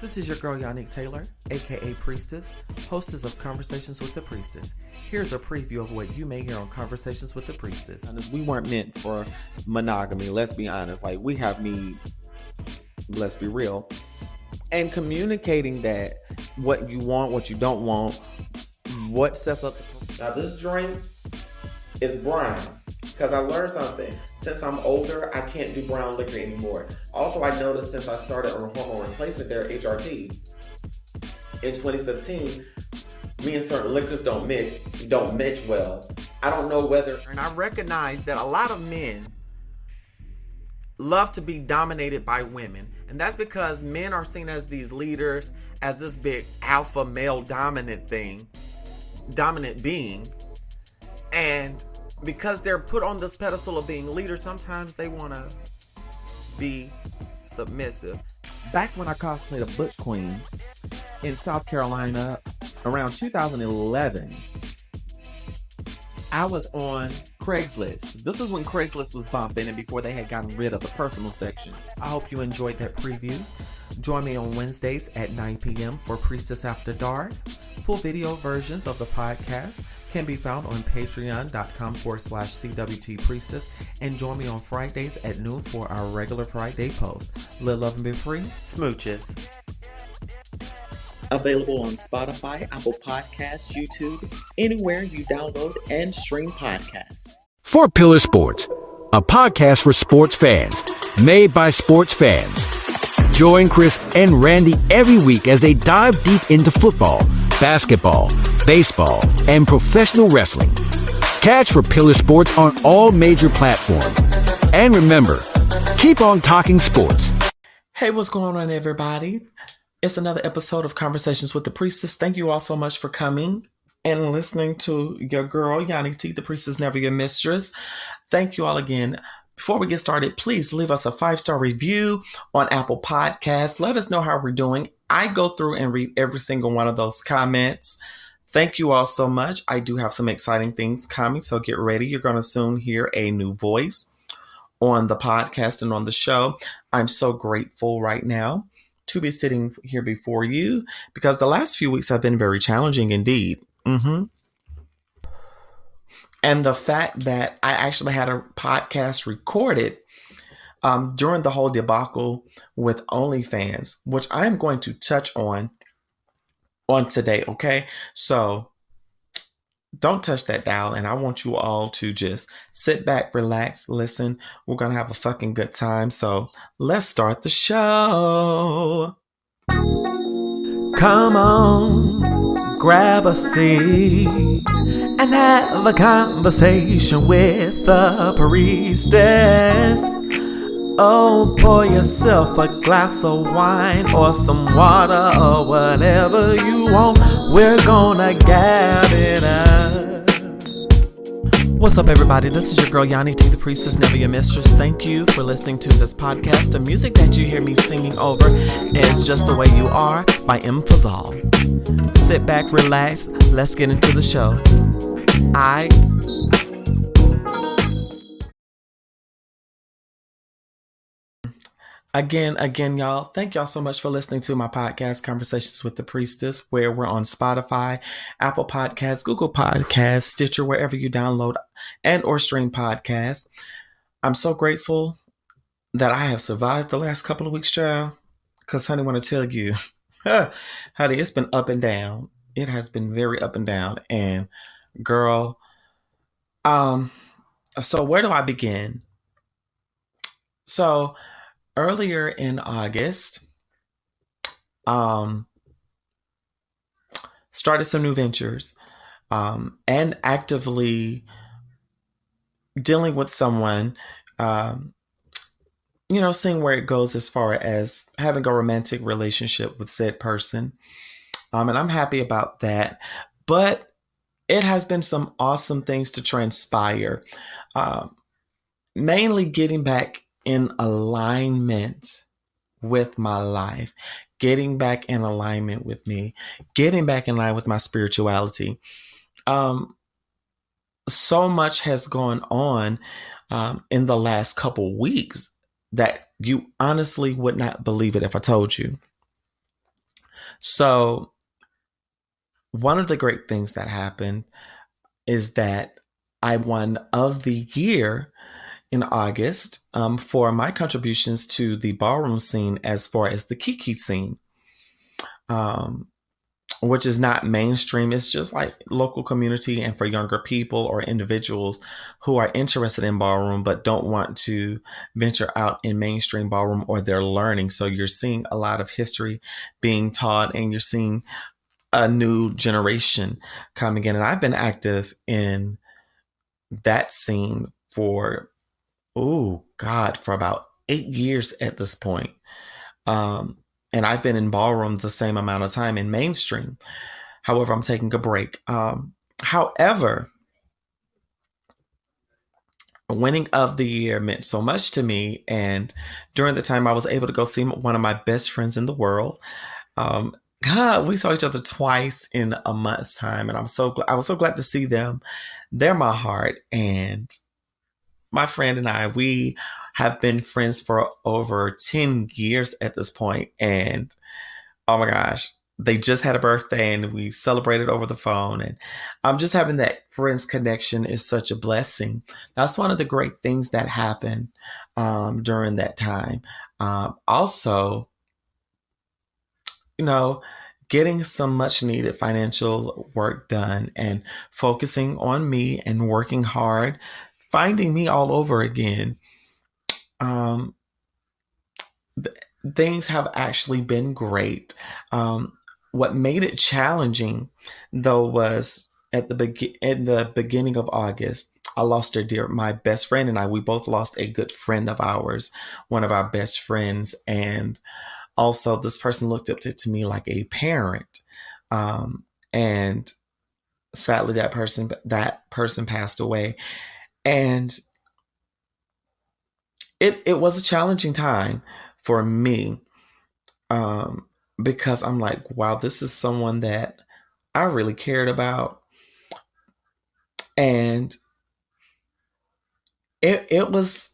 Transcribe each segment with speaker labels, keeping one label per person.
Speaker 1: This is your girl Yannick Taylor, aka Priestess, hostess of Conversations with the Priestess. Here's a preview of what you may hear on Conversations with the Priestess.
Speaker 2: We weren't meant for monogamy, let's be honest. Like, we have needs, let's be real. And communicating that, what you want, what you don't want, what sets up. Now, this drink is brown because I learned something. Since I'm older, I can't do brown liquor anymore. Also, I noticed since I started on hormone replacement there, HRT, in 2015, me and certain liquors don't match well. I don't know whether...
Speaker 1: And I recognize that a lot of men love to be dominated by women. And that's because men are seen as these leaders, as this big alpha male dominant being. And because they're put on this pedestal of being leaders, sometimes they want to be submissive. Back when I cosplayed a Butch Queen in South Carolina around 2011, I was on Craigslist. This is when Craigslist was bumping and before they had gotten rid of the personal section. I hope you enjoyed that preview. Join me on Wednesdays at 9 p.m. for Priestess After Dark. Full video versions of the podcast can be found on patreon.com/CWT Priestess, and join me on Fridays at noon for our regular Friday post. Live, love, and be free. Smooches.
Speaker 3: Available on Spotify, Apple Podcasts, YouTube, anywhere you download and stream podcasts.
Speaker 4: Four Pillar Sports, a podcast for sports fans, made by sports fans. Join Chris and Randy every week as they dive deep into football, basketball, baseball, and professional wrestling. Catch For Pillar Sports on all major platforms. And remember, keep on talking sports.
Speaker 1: Hey, what's going on, everybody? It's another episode of Conversations with the Priestess. Thank you all so much for coming and listening to your girl, Yannick T, the Priestess Never Your Mistress. Thank you all again. Before we get started, please leave us a 5-star review on Apple Podcasts. Let us know how we're doing. I go through and read every single one of those comments. Thank you all so much. I do have some exciting things coming, so get ready. You're going to soon hear a new voice on the podcast and on the show. I'm so grateful right now to be sitting here before you because the last few weeks have been very challenging indeed. And the fact that I actually had a podcast recorded during the whole debacle with OnlyFans, which I'm going to touch on today, okay? So don't touch that dial, and I want you all to just sit back, relax, listen. We're going to have a fucking good time, so let's start the show. Come on, grab a seat and have a conversation with the priestess. Oh, pour yourself a glass of wine or some water or whatever you want. We're gonna gab it up. What's up, everybody? This is your girl, Yannick T, the Priestess Never Your Mistress. Thank you for listening to this podcast. The music that you hear me singing over is Just the Way You Are by M. Fazal. Sit back, relax. Let's get into the show. Again, y'all, thank y'all so much for listening to my podcast, Conversations with the Priestess, where we're on Spotify, Apple Podcasts, Google Podcasts, Stitcher, wherever you download and or stream podcasts. I'm so grateful that I have survived the last couple of weeks, child, because, honey, I want to tell you, honey, it's been up and down. It has been very up and down. And, girl, so where do I begin? So, earlier in August, started some new ventures, and actively dealing with someone, seeing where it goes as far as having a romantic relationship with said person. And I'm happy about that. But it has been some awesome things to transpire, mainly getting back in alignment with my life, getting back in alignment with me, getting back in line with my spirituality. So much has gone on in the last couple weeks that you honestly would not believe it if I told you. So one of the great things that happened is that I won of the year in August for my contributions to the ballroom scene as far as the Kiki scene, which is not mainstream. It's just like local community and for younger people or individuals who are interested in ballroom but don't want to venture out in mainstream ballroom, or they're learning. So you're seeing a lot of history being taught, and you're seeing a new generation coming in. And I've been active in that scene for, for about 8 years at this point. And I've been in ballroom the same amount of time in mainstream. However, I'm taking a break. However, winning of the year meant so much to me. And during the time, I was able to go see one of my best friends in the world. God, we saw each other twice in a month's time, and I was so glad to see them. They're my heart, and my friend and I, we have been friends for over 10 years at this point. And oh my gosh, they just had a birthday and we celebrated over the phone. And I'm just having that friends connection is such a blessing. That's one of the great things that happened during that time. Also, getting some much needed financial work done and focusing on me and working hard, finding me all over again. Things have actually been great. What made it challenging, though, was in the beginning of August, I lost my best friend and I. We both lost a good friend of ours, one of our best friends, and also this person looked up to me like a parent. And sadly, that person passed away, and it was a challenging time for me, because I'm like, wow, this is someone that I really cared about. And it was,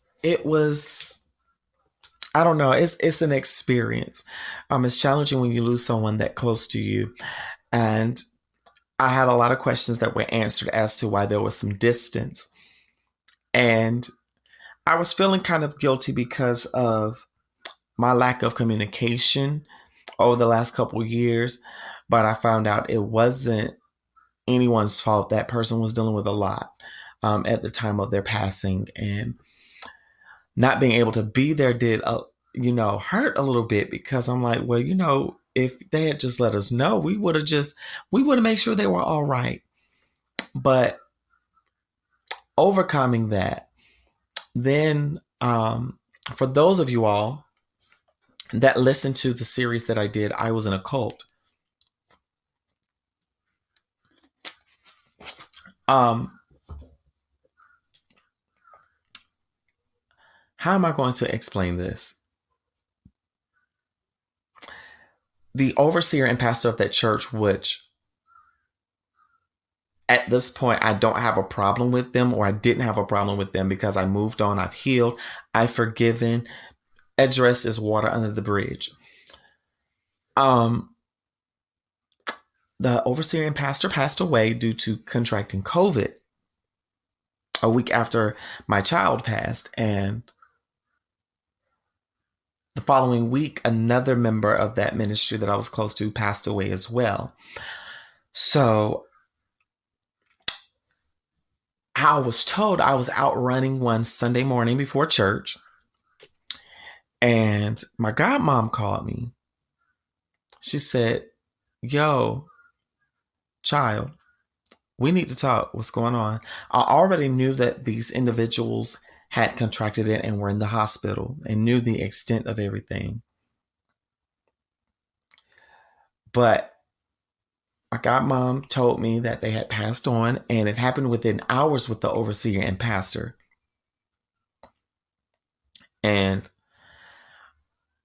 Speaker 1: I don't know, it's an experience. It's challenging when you lose someone that close to you. And I had a lot of questions that were answered as to why there was some distance. And I was feeling kind of guilty because of my lack of communication over the last couple years, but I found out it wasn't anyone's fault. That person was dealing with a lot at the time of their passing, and not being able to be there did, hurt a little bit, because I'm like, well, if they had just let us know, we would have made sure they were all right. But overcoming that, then for those of you all that listened to the series that I did, I Was in a Cult. How am I going to explain this? The overseer and pastor of that church, which at this point I don't have a problem with them, or I didn't have a problem with them, because I moved on, I've healed, I've forgiven. Address is water under the bridge. The overseer and pastor passed away due to contracting COVID a week after my child passed. And the following week, another member of that ministry that I was close to passed away as well. So I was told, I was out running one Sunday morning before church, and my godmom called me. She said, yo, child, we need to talk. What's going on? I already knew that these individuals had contracted it and were in the hospital, and knew the extent of everything. But my godmom told me that they had passed on, and it happened within hours with the overseer and pastor. And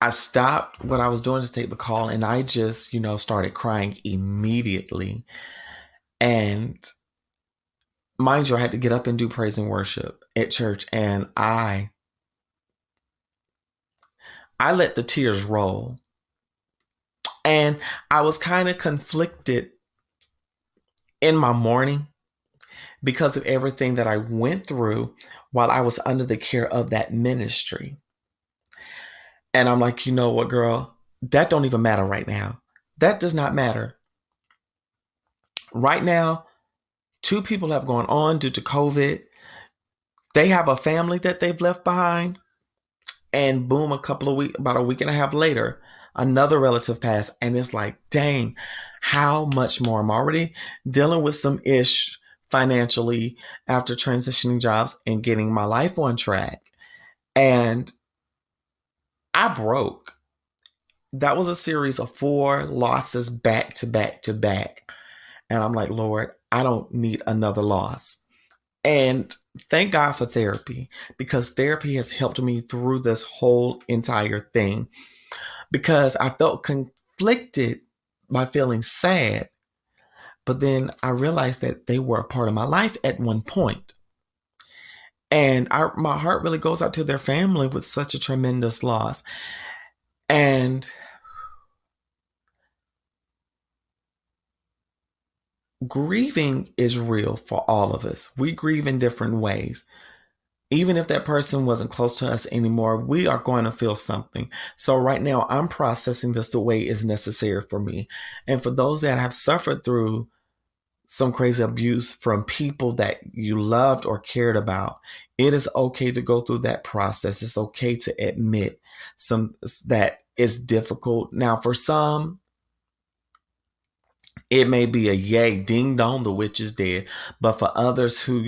Speaker 1: I stopped what I was doing to take the call, and I just, started crying immediately. And mind you, I had to get up and do praise and worship at church, and I let the tears roll. And I was kind of conflicted in my morning because of everything that I went through while I was under the care of that ministry. And I'm like, you know what, girl? That don't even matter right now. That does not matter. Right now, 2 people have gone on due to COVID. They have a family that they've left behind. And boom, about a week and a half later, another relative passed. And it's like, dang, how much more? I'm already dealing with some ish financially after transitioning jobs and getting my life on track. And I broke. That was a series of 4 losses back to back to back. And I'm like, Lord, I don't need another loss. And thank God for therapy, because therapy has helped me through this whole entire thing, because I felt conflicted by feeling sad. But then I realized that they were a part of my life at one point. And my heart really goes out to their family with such a tremendous loss. And grieving is real for all of us. We grieve in different ways. Even if that person wasn't close to us anymore, we are going to feel something. So right now, I'm processing this the way is necessary for me. And for those that have suffered through some crazy abuse from people that you loved or cared about, it is okay to go through that process. It's okay to admit that it's difficult. Now, for some, it may be a yay, ding dong, the witch is dead. But for others who,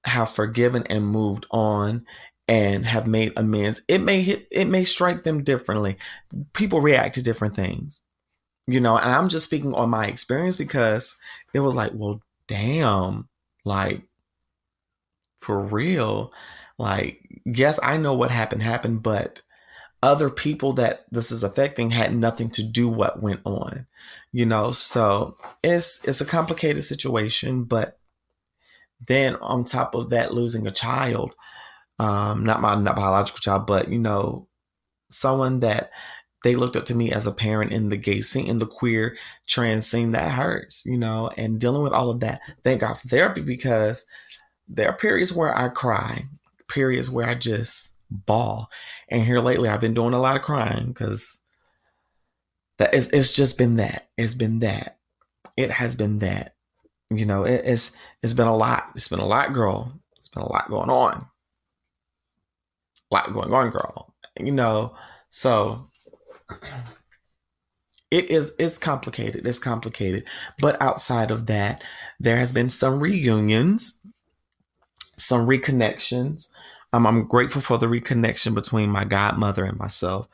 Speaker 1: have forgiven and moved on and have made amends, it may strike them differently. People react to different things, and I'm just speaking on my experience, because it was like, well, damn, like, for real, like, yes, I know what happened, but other people that this is affecting had nothing to do what went on, so it's a complicated situation. But then on top of that, losing a child, not my not biological child, but someone that they looked up to me as a parent in the gay scene, in the queer trans scene, that hurts, and dealing with all of that. Thank God for therapy, because there are periods where I cry, periods where I just bawl. And here lately, I've been doing a lot of crying, because it's just been that. It's been that. It has been that. It's been a lot. It's been a lot, girl. It's been a lot going on. A lot going on, girl. So it's complicated. It's complicated. But outside of that, there has been some reunions, some reconnections. I'm grateful for the reconnection between my godmother and myself.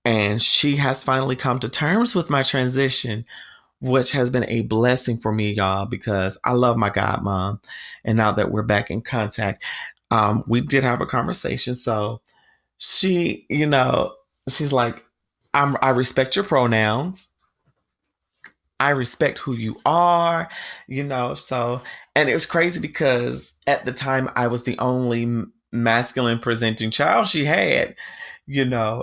Speaker 1: And she has finally come to terms with my transition, which has been a blessing for me, y'all, because I love my godmom. And now that we're back in contact, we did have a conversation. So she, she's like, I respect your pronouns. I respect who you are, so, and it was crazy because at the time I was the only masculine presenting child she had,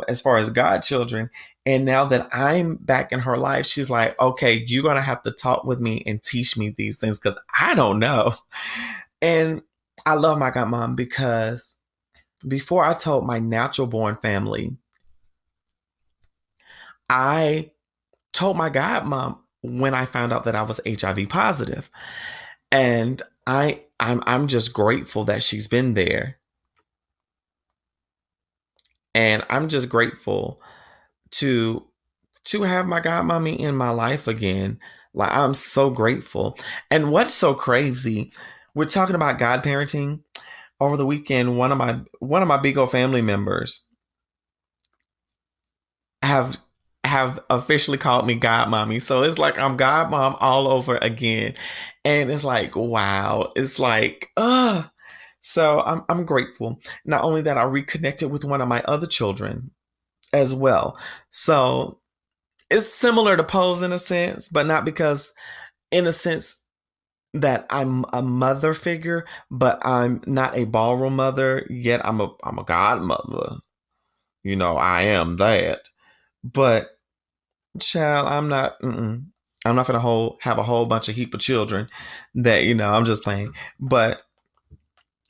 Speaker 1: as far as godchildren. And now that I'm back in her life, she's like, okay, you're going to have to talk with me and teach me these things, because I don't know. And I love my godmom, because before I told my natural born family, I told my godmom when I found out that I was HIV positive. And I'm just grateful that she's been there. And I'm just grateful to have my godmommy in my life again. Like, I'm so grateful. And what's so crazy, we're talking about godparenting. Over the weekend, one of my Bigo family members have officially called me godmommy. So it's like I'm godmom all over again. And it's like, wow. It's like, So I'm grateful. Not only that, I reconnected with one of my other children as well. So it's similar to Pose in a sense, but not because, in a sense, that I'm a mother figure, but I'm not a ballroom mother, yet I'm a godmother. I am that. But child, I'm not gonna have a whole bunch of heap of children that, I'm just playing. But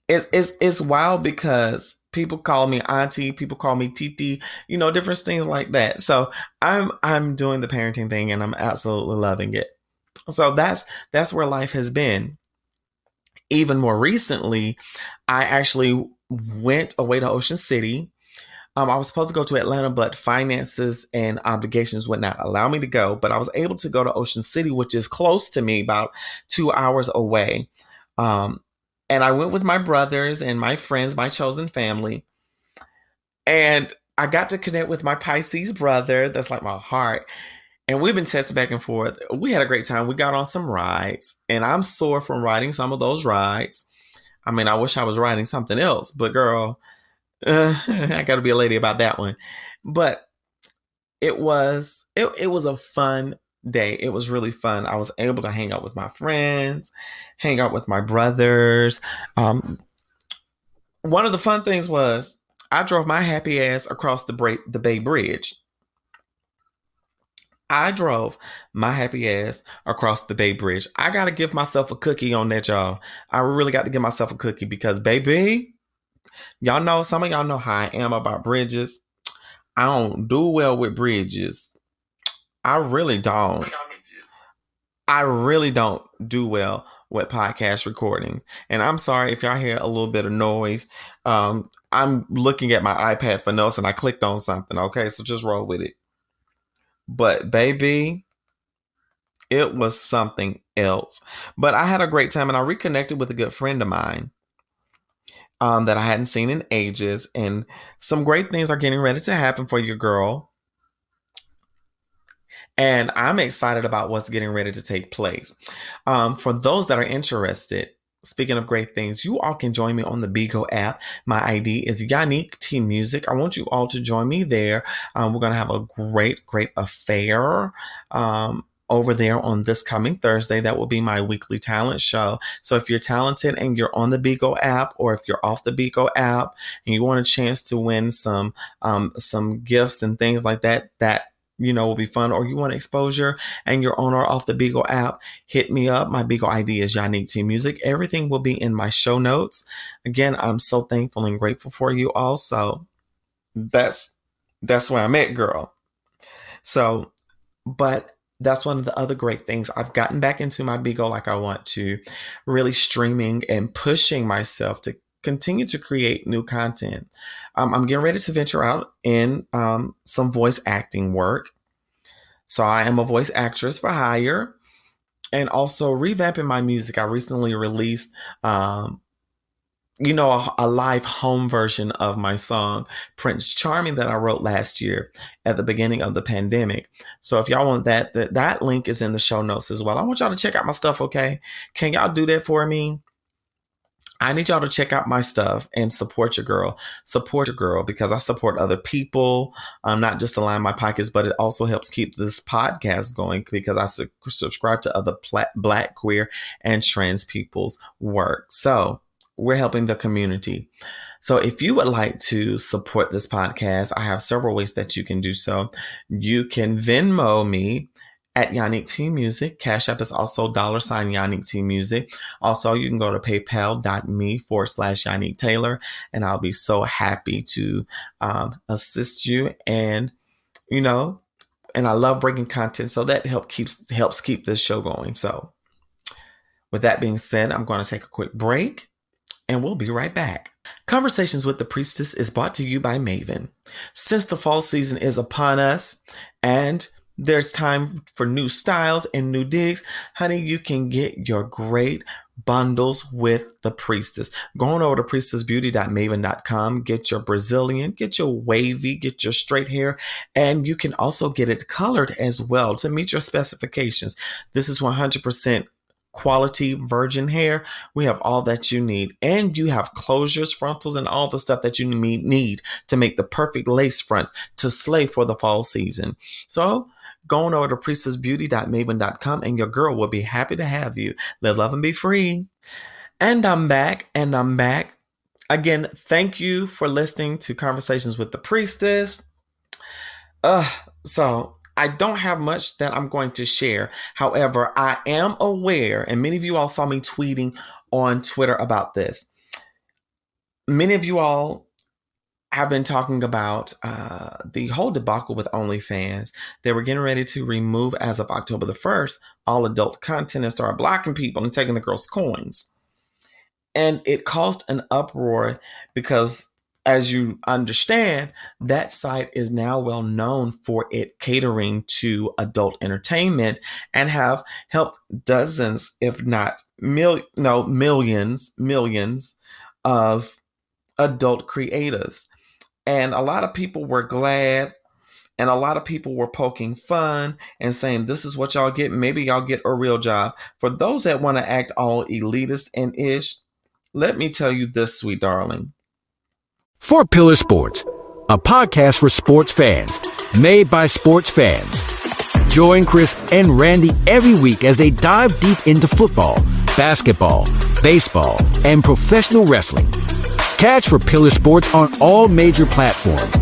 Speaker 1: it's wild because people call me auntie, people call me titi, different things like that. So I'm doing the parenting thing and I'm absolutely loving it. So that's where life has been. Even more recently, I actually went away to Ocean City. I was supposed to go to Atlanta, but finances and obligations would not allow me to go. But I was able to go to Ocean City, which is close to me, about 2 hours away. Um, and I went with my brothers and my friends, my chosen family. And I got to connect with my Pisces brother. That's like my heart. And we've been texting back and forth. We had a great time. We got on some rides, and I'm sore from riding some of those rides. I mean, I wish I was riding something else, but girl, I got to be a lady about that one. But it was a fun day. It was really fun. I was able to hang out with my friends, hang out with my brothers. One of the fun things was I drove my happy ass across the Bay Bridge. I drove my happy ass across the Bay Bridge. I got to give myself a cookie on that, y'all. I really got to give myself a cookie because, baby, some of y'all know how I am about bridges. I don't do well with bridges. I really don't. I really don't do well with podcast recordings. And I'm sorry if y'all hear a little bit of noise. I'm looking at my iPad for notes and I clicked on something. Okay, so just roll with it. But baby, it was something else. But I had a great time and I reconnected with a good friend of mine that I hadn't seen in ages. And some great things are getting ready to happen for your girl. And I'm excited about what's getting ready to take place. For those that are interested, speaking of great things, you all can join me on the Bigo app. My ID is YannicktMusic. I want you all to join me there. We're going to have a great, great affair. Over there on this coming Thursday. That will be my weekly talent show. So if you're talented and you're on the Bigo app, or if you're off the Bigo app and you want a chance to win some gifts and things like that, will be fun, or you want exposure and you're on or off the Bigo app, hit me up. My Bigo ID is YannicktMusic. Everything will be in my show notes. Again, I'm so thankful and grateful for you all. So that's where I'm at, girl. So, but that's one of the other great things. I've gotten back into my Bigo like I want to, really streaming and pushing myself to continue to create new content. I'm getting ready to venture out in some voice acting work. So I am a voice actress for hire, and also revamping my music. I recently released a live home version of my song Prince Charming that I wrote last year at the beginning of the pandemic. So if y'all want that link is in the show notes as well. I want y'all to check out my stuff, okay? Can y'all do that for me? I need y'all to check out my stuff and support your girl. Support your girl because I support other people, not just to line my pockets, but it also helps keep this podcast going because I subscribe to other Black, queer, and trans people's work. So we're helping the community. So if you would like to support this podcast, I have several ways that you can do so. You can Venmo me at YannicktMusic. Cash App is also $YannicktMusic. Also, you can go to paypal.me/Yannick Taylor, and I'll be so happy to assist you. And, and I love bringing content, so that helps keep this show going. So with that being said, I'm going to take a quick break, and we'll be right back. Conversations with the Priestess is brought to you by Maven. Since the fall season is upon us, and there's time for new styles and new digs, honey, you can get your great bundles with the Priestess. Go on over to priestessbeauty.maven.com, get your Brazilian, get your wavy, get your straight hair, and you can also get it colored as well to meet your specifications. This is 100% quality virgin hair. We have all that you need, and you have closures, frontals, and all the stuff that you need to make the perfect lace front to slay for the fall season. So go on over to priestessbeauty.maven.com and your girl will be happy to have you. Live, love, and be free. And I'm back. Again, thank you for listening to Conversations with the Priestess. So I don't have much that I'm going to share. However, I am aware, and many of you all saw me tweeting on Twitter about this. Many of you all have been talking about the whole debacle with OnlyFans. They were getting ready to remove, as of October the 1st, all adult content and start blocking people and taking the girls' coins. And it caused an uproar because, as you understand, that site is now well known for it catering to adult entertainment and have helped dozens, if not millions of adult creatives. And a lot of people were glad, and a lot of people were poking fun and saying, this is what y'all get. Maybe y'all get a real job. For those that want to act all elitist and ish, let me tell you this, sweet darling.
Speaker 4: For Pillar Sports, a podcast for sports fans, made by sports fans. Join Chris and Randy every week as they dive deep into football, basketball, baseball, and professional wrestling. Catch For Pillar Sports on all major platforms.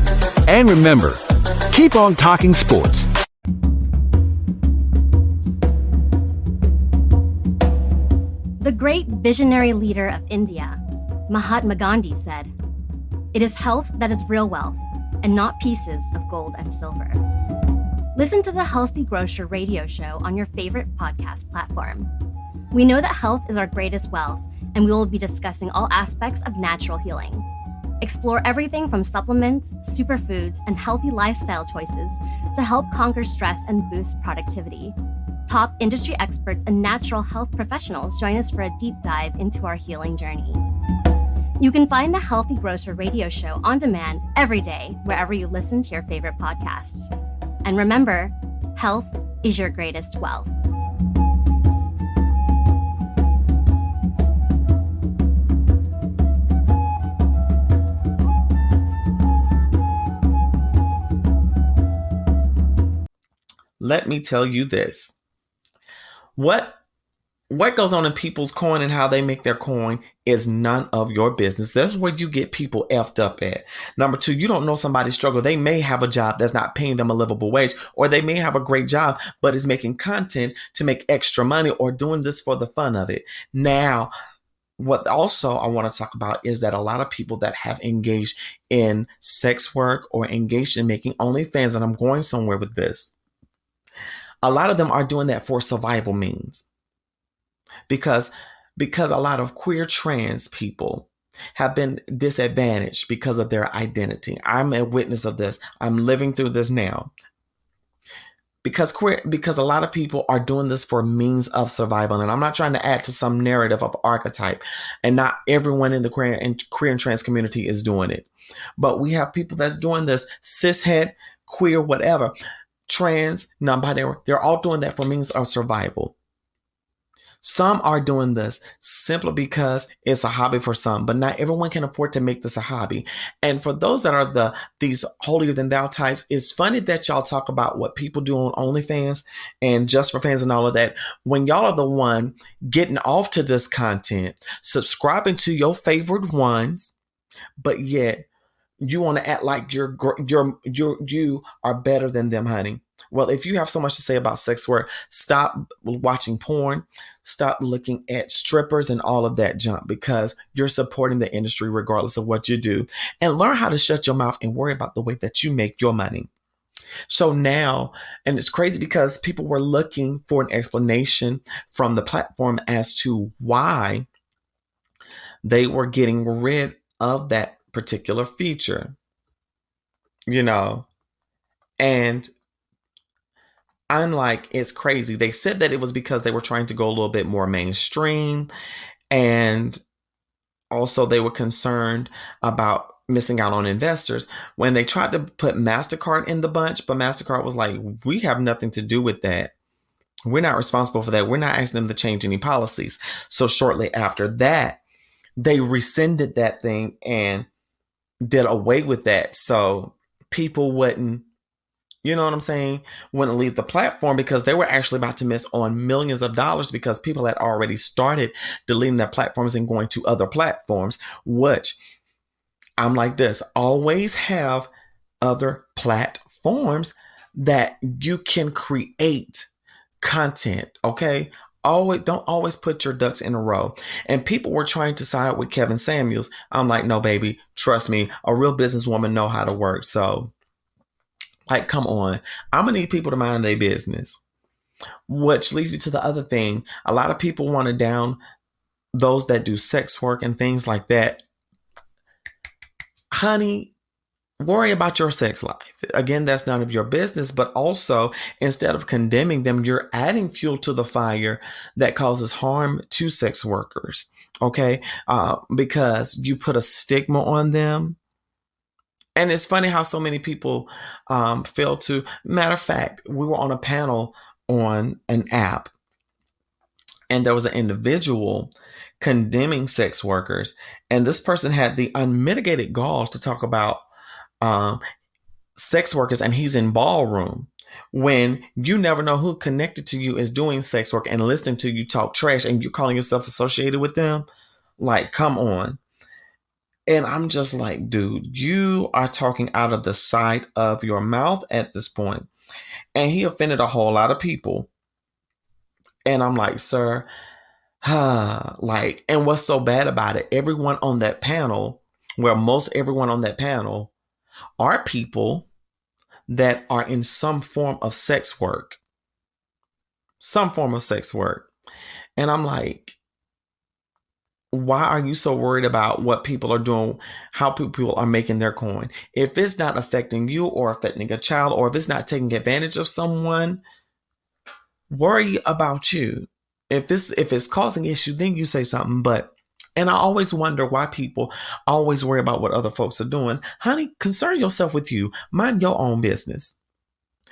Speaker 4: And remember, keep on talking sports.
Speaker 5: The great visionary leader of India, Mahatma Gandhi, said, "It is health that is real wealth, and not pieces of gold and silver." Listen to the Healthy Grocer radio show on your favorite podcast platform. We know that health is our greatest wealth, and we will be discussing all aspects of natural healing. Explore everything from supplements, superfoods, and healthy lifestyle choices to help conquer stress and boost productivity. Top industry experts and natural health professionals join us for a deep dive into our healing journey. You can find the Healthy Grocer radio show on demand every day wherever you listen to your favorite podcasts. And remember, health is your greatest wealth.
Speaker 1: Let me tell you this. What goes on in people's coin and how they make their coin is none of your business. That's where you get people effed up at. Number two, you don't know somebody's struggle. They may have a job that's not paying them a livable wage, or they may have a great job, but is making content to make extra money or doing this for the fun of it. Now, what also I want to talk about is that a lot of people that have engaged in sex work or engaged in making OnlyFans, and I'm going somewhere with this, a lot of them are doing that for survival means. Because a lot of queer trans people have been disadvantaged because of their identity. I'm a witness of this. I'm living through this now. Because a lot of people are doing this for means of survival. And I'm not trying to add to some narrative of archetype. And not everyone in the queer and trans community is doing it. But we have people that's doing this, cishet, queer, whatever, trans, non-binary. They're all doing that for means of survival. Some are doing this simply because it's a hobby for some, but not everyone can afford to make this a hobby. And for those that are these holier than thou types, it's funny that y'all talk about what people do on OnlyFans and Just for Fans and all of that, when y'all are the one getting off to this content, subscribing to your favorite ones, but yet you want to act like you are better than them, honey. Well, if you have so much to say about sex work, stop watching porn, stop looking at strippers and all of that junk, because you're supporting the industry regardless of what you do. And learn how to shut your mouth and worry about the way that you make your money. So now, and it's crazy because people were looking for an explanation from the platform as to why they were getting rid of that particular feature, and I'm like, it's crazy. They said that it was because they were trying to go a little bit more mainstream, and also they were concerned about missing out on investors when they tried to put MasterCard in the bunch, but MasterCard was like, we have nothing to do with that. We're not responsible for that. We're not asking them to change any policies. So shortly after that, they rescinded that thing and did away with that. So people wouldn't, you know what I'm saying, wouldn't leave the platform, because they were actually about to miss on millions of dollars because people had already started deleting their platforms and going to other platforms, which I'm like this, always have other platforms that you can create content, okay? Don't always put your ducks in a row. And people were trying to side with Kevin Samuels. I'm like, no, baby, trust me, a real businesswoman know how to work. So, like, come on. I'm gonna need people to mind their business. Which leads me to the other thing. A lot of people want to down those that do sex work and things like that. Honey, worry about your sex life. Again, that's none of your business, but also instead of condemning them, you're adding fuel to the fire that causes harm to sex workers. Okay. Because you put a stigma on them. And it's funny how so many people fail to. Matter of fact, we were on a panel on an app, and there was an individual condemning sex workers, and this person had the unmitigated gall to talk about sex workers, and he's in ballroom when you never know who connected to you is doing sex work and listening to you talk trash, and you're calling yourself associated with them. Like, come on. And I'm just like, dude, you are talking out of the side of your mouth at this point. And he offended a whole lot of people. And I'm like, sir, like, and what's so bad about it? Everyone on that panel, well, most everyone on that panel are people that are in some form of sex work. Some form of sex work. And I'm like, why are you so worried about what people are doing, how people are making their coin? If it's not affecting you or affecting a child, or if it's not taking advantage of someone, worry about you. If it's causing issue, then you say something. But, and I always wonder why people always worry about what other folks are doing. Honey, concern yourself with you. Mind your own business.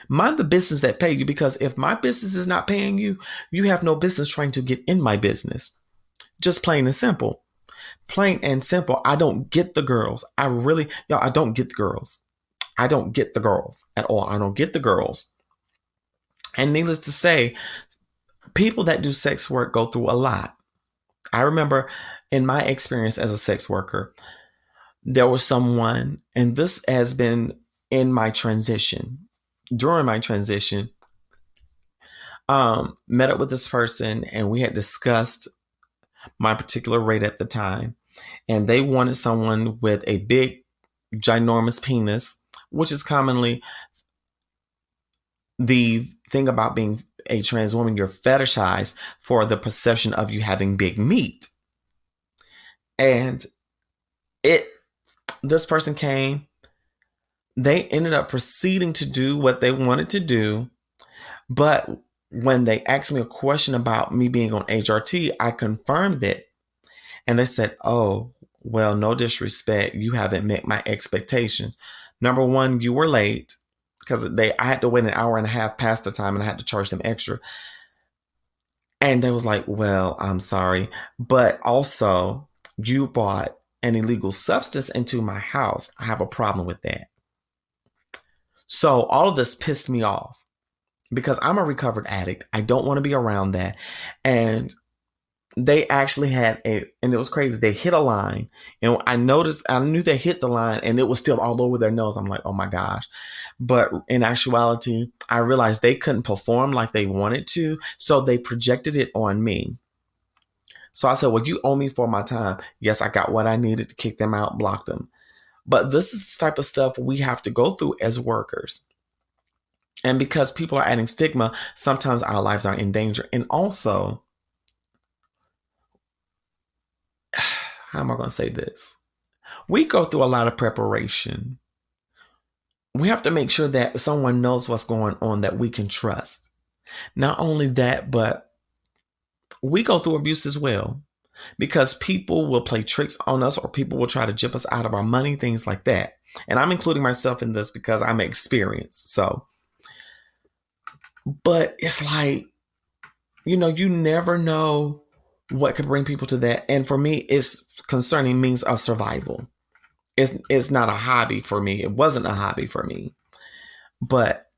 Speaker 1: Mind the business that pay you, because if my business is not paying you, you have no business trying to get in my business. Just plain and simple. Plain and simple. I don't get the girls. I don't get the girls. I don't get the girls at all. I don't get the girls. And needless to say, people that do sex work go through a lot. I remember in my experience as a sex worker, there was someone, and this has been in my transition, during my transition, met up with this person, and we had discussed my particular rate at the time. And they wanted someone with a big, ginormous penis, which is commonly the thing about being a trans woman. You're fetishized for the perception of you having big meat. And this person came, they ended up proceeding to do what they wanted to do. But when they asked me a question about me being on HRT, I confirmed it. And they said, oh, well, no disrespect, you haven't met my expectations. Number one, you were late, because I had to wait an hour and a half past the time, and I had to charge them extra. And they was like, well, I'm sorry, but also you brought an illegal substance into my house. I have a problem with that. So all of this pissed me off, because I'm a recovered addict. I don't want to be around that. And they actually had and it was crazy. They hit a line, and I knew they hit the line, and it was still all over their nose. I'm like, oh my gosh. But in actuality, I realized they couldn't perform like they wanted to. So they projected it on me. So I said, well, you owe me for my time. Yes, I got what I needed to kick them out, block them. But this is the type of stuff we have to go through as workers. And because people are adding stigma, sometimes our lives are in danger. And also, how am I going to say this? We go through a lot of preparation. We have to make sure that someone knows what's going on that we can trust. Not only that, but we go through abuse as well, because people will play tricks on us, or people will try to jip us out of our money, things like that. And I'm including myself in this because I'm experienced. So, but it's like, you never know what could bring people to that. And for me, it's concerning means of survival. It's not a hobby for me. It wasn't a hobby for me. But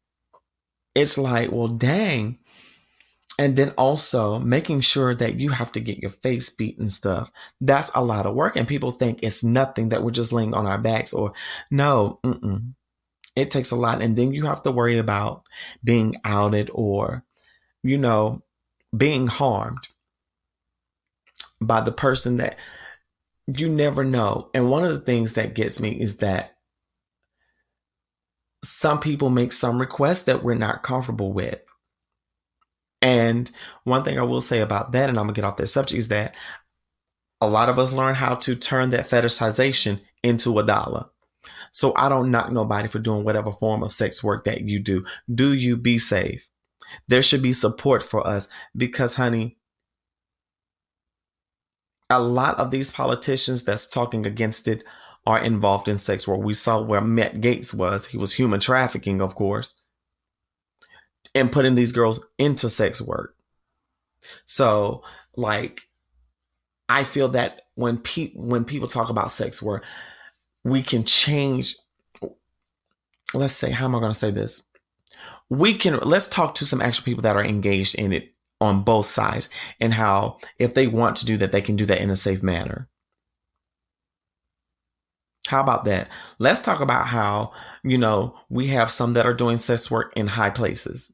Speaker 1: it's like, well, dang. And then also making sure that you have to get your face beat and stuff. That's a lot of work. And people think it's nothing, that we're just laying on our backs, or no. It takes a lot. And then you have to worry about being outed or, you know, being harmed by the person that you never know. And one of the things that gets me is that some people make some requests that we're not comfortable with. And one thing I will say about that, and I'm gonna get off that subject, is that a lot of us learn how to turn that fetishization into a dollar. So I don't knock nobody for doing whatever form of sex work that you do. Do you be safe? There should be support for us because, honey, a lot of these politicians that's talking against it are involved in sex work. We saw where Matt Gaetz was. He was human trafficking, of course, and putting these girls into sex work. So, like, I feel that when people talk about sex work, we can change. Let's say, how am I going to say this? Let's talk to some actual people that are engaged in it on both sides, and how if they want to do that, they can do that in a safe manner. How about that? Let's talk about how, we have some that are doing sex work in high places.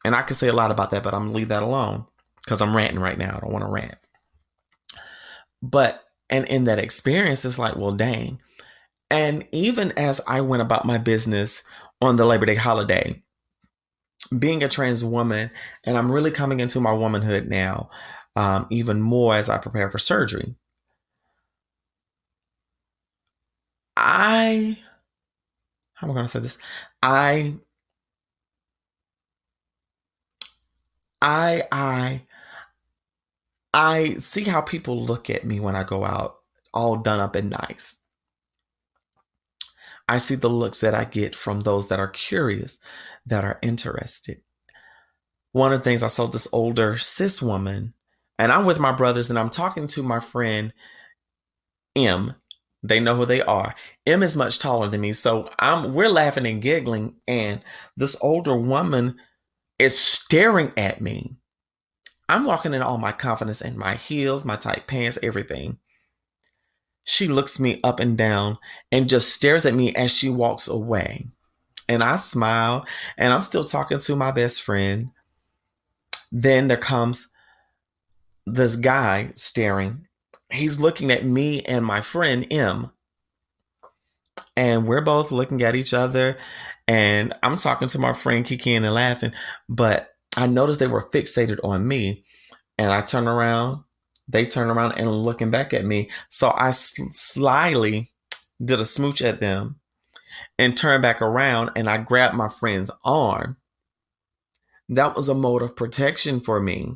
Speaker 1: And I could say a lot about that, but I'm going to leave that alone because I'm ranting right now. I don't want to rant. But, and in that experience, it's like, well, dang. And even as I went about my business on the Labor Day holiday, being a trans woman, and I'm really coming into my womanhood now, even more as I prepare for surgery. How am I going to say this? I see how people look at me when I go out all done up and nice. I see the looks that I get from those that are curious, that are interested. One of the things, I saw this older cis woman, and I'm with my brothers and I'm talking to my friend M. They know who they are. M is much taller than me. So we're laughing and giggling, and this older woman is staring at me. I'm walking in all my confidence in my heels, my tight pants, everything. She looks me up and down and just stares at me as she walks away. And I smile, and I'm still talking to my best friend. Then there comes this guy staring. He's looking at me and my friend M. And we're both looking at each other. And I'm talking to my friend Kiki and laughing. But I noticed they were fixated on me. And I turn around. They turn around and looking back at me. So I slyly did a smooch at them and turned back around. And I grabbed my friend's arm. That was a mode of protection for me.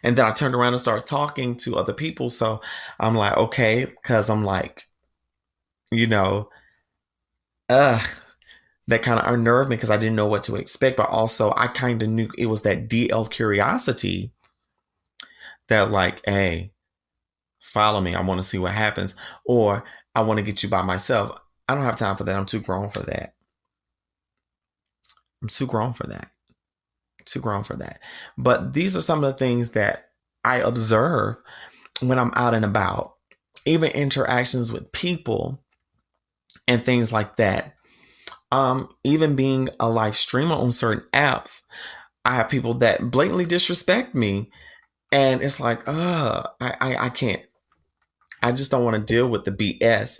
Speaker 1: And then I turned around and started talking to other people. So I'm like, okay, because I'm like, that kind of unnerved me because I didn't know what to expect. But also I kind of knew it was that DL curiosity that like, hey, follow me. I want to see what happens. Or I want to get you by myself. I don't have time for that. I'm too grown for that. But these are some of the things that I observe when I'm out and about, even interactions with people and things like that. Even being a live streamer on certain apps, I have people that blatantly disrespect me, and it's like, I can't. I just don't want to deal with the BS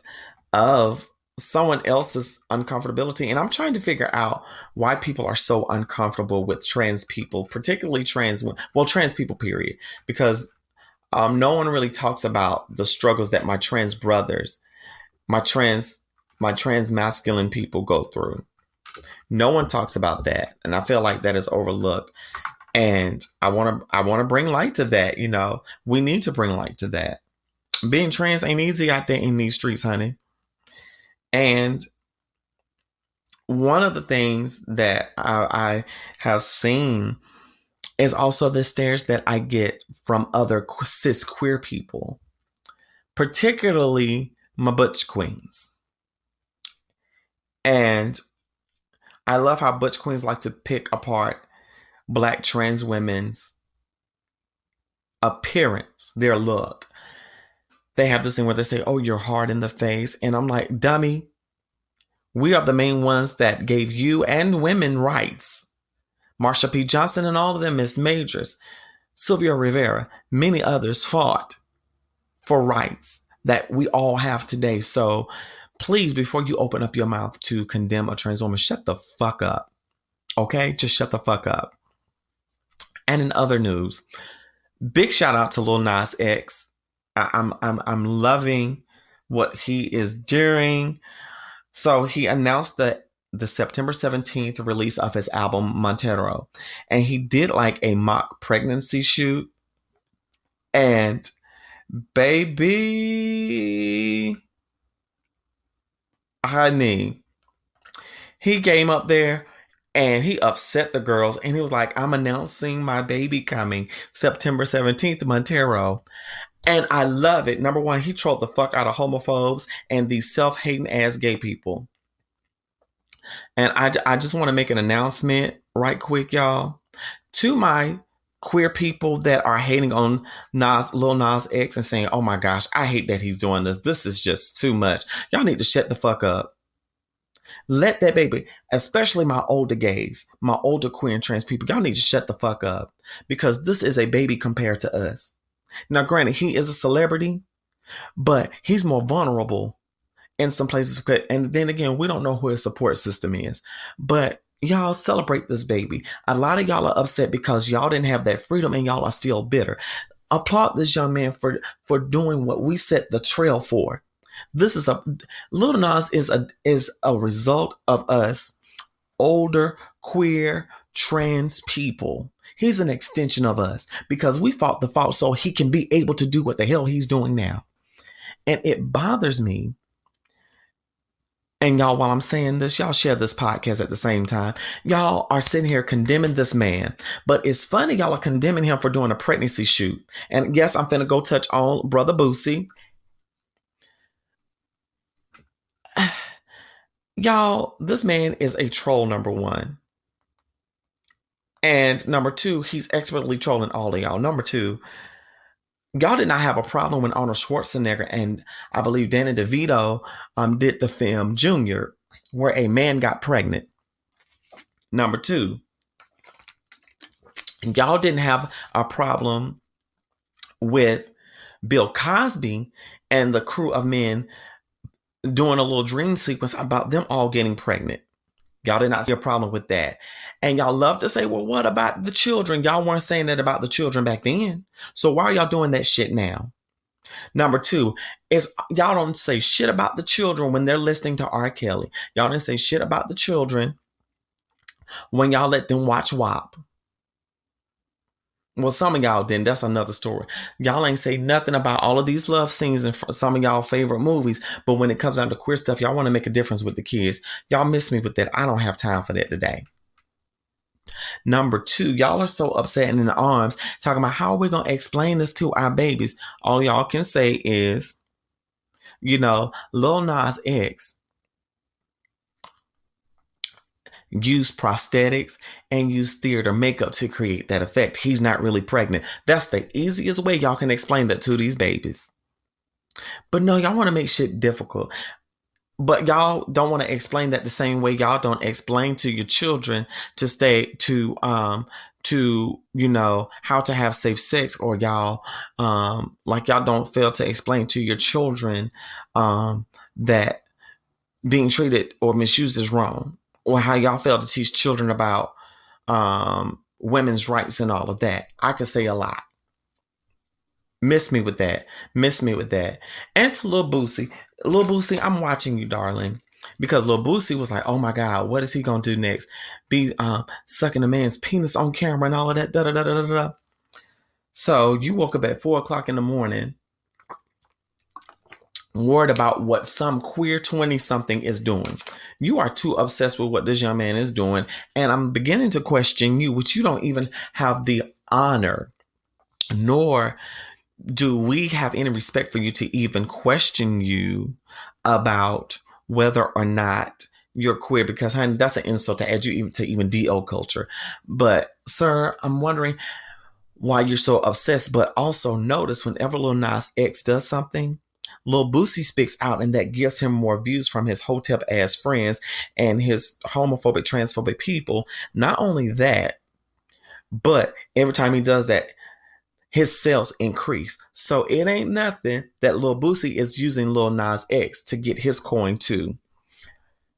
Speaker 1: of someone else's uncomfortability. And I'm trying to figure out why people are so uncomfortable with trans people, particularly trans people, period. Because no one really talks about the struggles that my trans brothers, my trans masculine people go through. No one talks about that. And I feel like that is overlooked. And I want to bring light to that. We need to bring light to that. Being trans ain't easy out there in these streets, honey. And one of the things that I have seen is also the stares that I get from other cis queer people, particularly my butch queens. And I love how butch queens like to pick apart Black trans women's appearance, their look. They have this thing where they say, oh, you're hard in the face. And I'm like, dummy, We are the main ones that gave you and women rights. Marsha P. Johnson and all of them, Miss Majors, Sylvia Rivera, many others fought for rights that we all have today. So please, before you open up your mouth to condemn a trans woman, shut the fuck up. Okay? Just shut the fuck up. And in other news, big shout out to Lil Nas X. I'm loving what he is doing. So he announced the September 17th release of his album Montero, and he did like a mock pregnancy shoot. And baby, honey, he came up there and he upset the girls, and he was like, I'm announcing my baby coming September 17th, Montero. And I love it. Number one, he trolled the fuck out of homophobes and these self-hating ass gay people. And I just want to make an announcement right quick, y'all. To my queer people that are hating on Lil Nas X and saying, oh my gosh, I hate that he's doing this. This is just too much. Y'all need to shut the fuck up. Let that baby, especially my older gays, my older queer and trans people, y'all need to shut the fuck up. Because this is a baby compared to us. Now, granted, he is a celebrity, but he's more vulnerable in some places. And then again, we don't know who his support system is. But y'all celebrate this baby. A lot of y'all are upset because y'all didn't have that freedom and y'all are still bitter. Applaud this young man for doing what we set the trail for. Lil Nas is a result of us older, queer, trans people. He's an extension of us because we fought the fight so he can be able to do what the hell he's doing now. And it bothers me. And y'all, while I'm saying this, y'all share this podcast at the same time. Y'all are sitting here condemning this man. But it's funny y'all are condemning him for doing a pregnancy shoot. And yes, I'm finna go touch on Brother Boosie. Y'all, this man is a troll, number one. And number two, he's expertly trolling all of y'all. Number two, y'all did not have a problem when Arnold Schwarzenegger and I believe Danny DeVito did the film Junior, where a man got pregnant. Number two, y'all didn't have a problem with Bill Cosby and the crew of men doing a little dream sequence about them all getting pregnant. Y'all did not see a problem with that. And y'all love to say, well, what about the children? Y'all weren't saying that about the children back then. So why are y'all doing that shit now? Number two is y'all don't say shit about the children when they're listening to R. Kelly. Y'all didn't say shit about the children when y'all let them watch WAP. Well, some of y'all didn't. That's another story. Y'all ain't say nothing about all of these love scenes in some of y'all favorite movies. But when it comes down to queer stuff, y'all want to make a difference with the kids. Y'all miss me with that. I don't have time for that today. Number two, y'all are so upset and in the arms talking about how are we going to explain this to our babies. All y'all can say is, Lil Nas X use prosthetics and use theater makeup to create that effect. He's not really pregnant. That's the easiest way y'all can explain that to these babies. But no, y'all want to make shit difficult. But y'all don't want to explain that the same way y'all don't explain to your children to how to have safe sex, or y'all like y'all don't fail to explain to your children that being treated or misused is wrong. Or how y'all fail to teach children about women's rights and all of that. I could say a lot. Miss me with that. And to Lil Boosie, I'm watching you, darling. Because Lil Boosie was like, oh my God, what is he going to do next? Be sucking a man's penis on camera and all of that. Da, da, da, da, da, da. So you woke up at 4 o'clock in the morning worried about what some queer 20-something is doing. You are too obsessed with what this young man is doing. And I'm beginning to question you, which you don't even have the honor, nor do we have any respect for you to even question you about whether or not you're queer, because honey, that's an insult to add you to even DO culture. But sir, I'm wondering why you're so obsessed. But also notice whenever Lil Nas X does something, Lil Boosie speaks out, and that gives him more views from his hotep ass friends and his homophobic, transphobic people. Not only that, but every time he does that, his sales increase. So it ain't nothing that Lil Boosie is using Lil Nas X to get his coin too.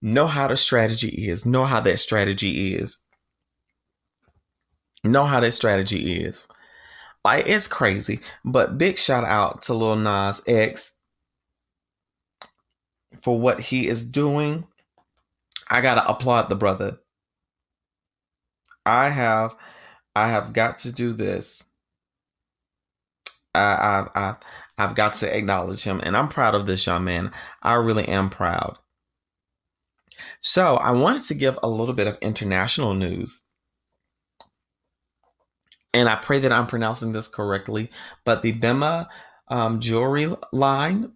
Speaker 1: Know how the strategy is. Know how that strategy is. Know how that strategy is. Like, it's crazy. But big shout out to Lil Nas X for what he is doing. I gotta applaud the brother. I have got to do this. I've got to acknowledge him, and I'm proud of this young man. I really am proud. So I wanted to give a little bit of international news, and I pray that I'm pronouncing this correctly, but the Bima jewelry line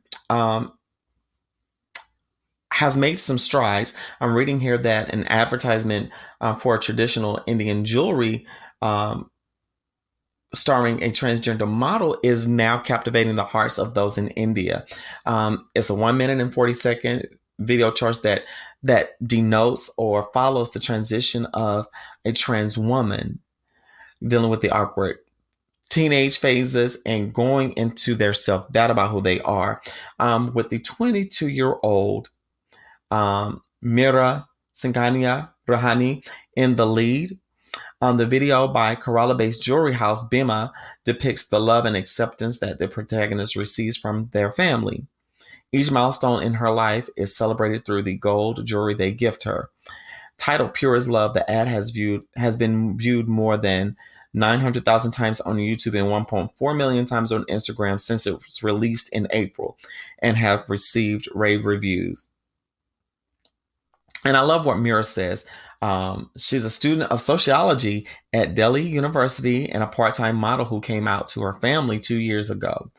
Speaker 1: has made some strides. I'm reading here that an advertisement for a traditional Indian jewelry starring a transgender model is now captivating the hearts of those in India. It's a 1 minute and 40-second video charts that denotes or follows the transition of a trans woman dealing with the awkward teenage phases and going into their self-doubt about who they are. With the 22-year-old Mira Singhania Rahani in the lead. The video by Kerala-based jewelry house Bima depicts the love and acceptance that the protagonist receives from their family. Each milestone in her life is celebrated through the gold jewelry they gift her. Titled Pure as Love, the ad has been viewed more than 900,000 times on YouTube and 1.4 million times on Instagram since it was released in April, and have received rave reviews. And I love what Mira says. She's a student of sociology at Delhi University and a part-time model who came out to her family 2 years ago.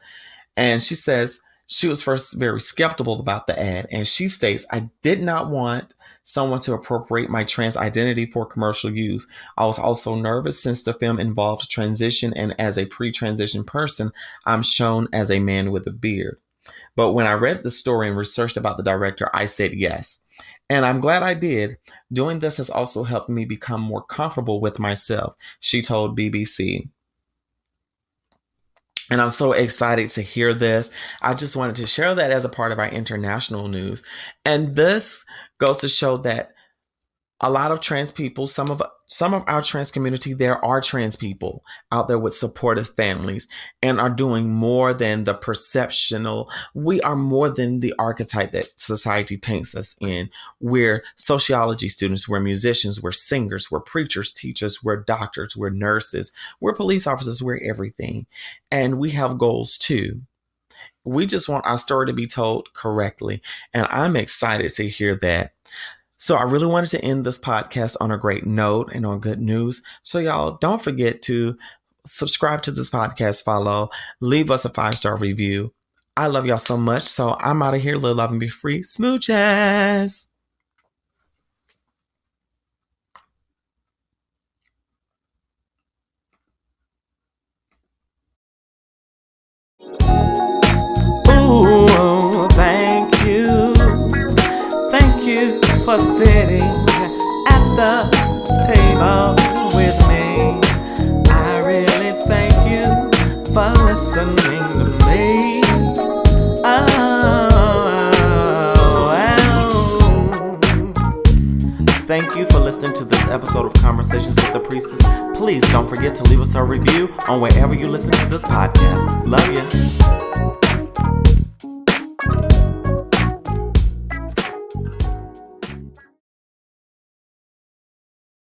Speaker 1: And she says she was first very skeptical about the ad. And she states, I did not want someone to appropriate my trans identity for commercial use. I was also nervous since the film involved transition, and as a pre-transition person, I'm shown as a man with a beard. But when I read the story and researched about the director, I said yes. And I'm glad I did. Doing this has also helped me become more comfortable with myself, she told BBC. And I'm so excited to hear this. I just wanted to share that as a part of our international news. And this goes to show that a lot of trans people, some of our trans community, there are trans people out there with supportive families and are doing more than the perceptional. We are more than the archetype that society paints us in. We're sociology students, we're musicians, we're singers, we're preachers, teachers, we're doctors, we're nurses, we're police officers, we're everything. And we have goals too. We just want our story to be told correctly. And I'm excited to hear that. So I really wanted to end this podcast on a great note and on good news. So y'all, don't forget to subscribe to this podcast, follow, leave us a 5-star review. I love y'all so much. So I'm out of here. Live, love, and be free. Smooches. Ooh, thank you. Thank you for sitting at the table with me. I really thank you for listening to me. Thank you for listening to this episode of Conversations with the Priestess. Please don't forget to leave us a review on wherever you listen to this podcast. Love you.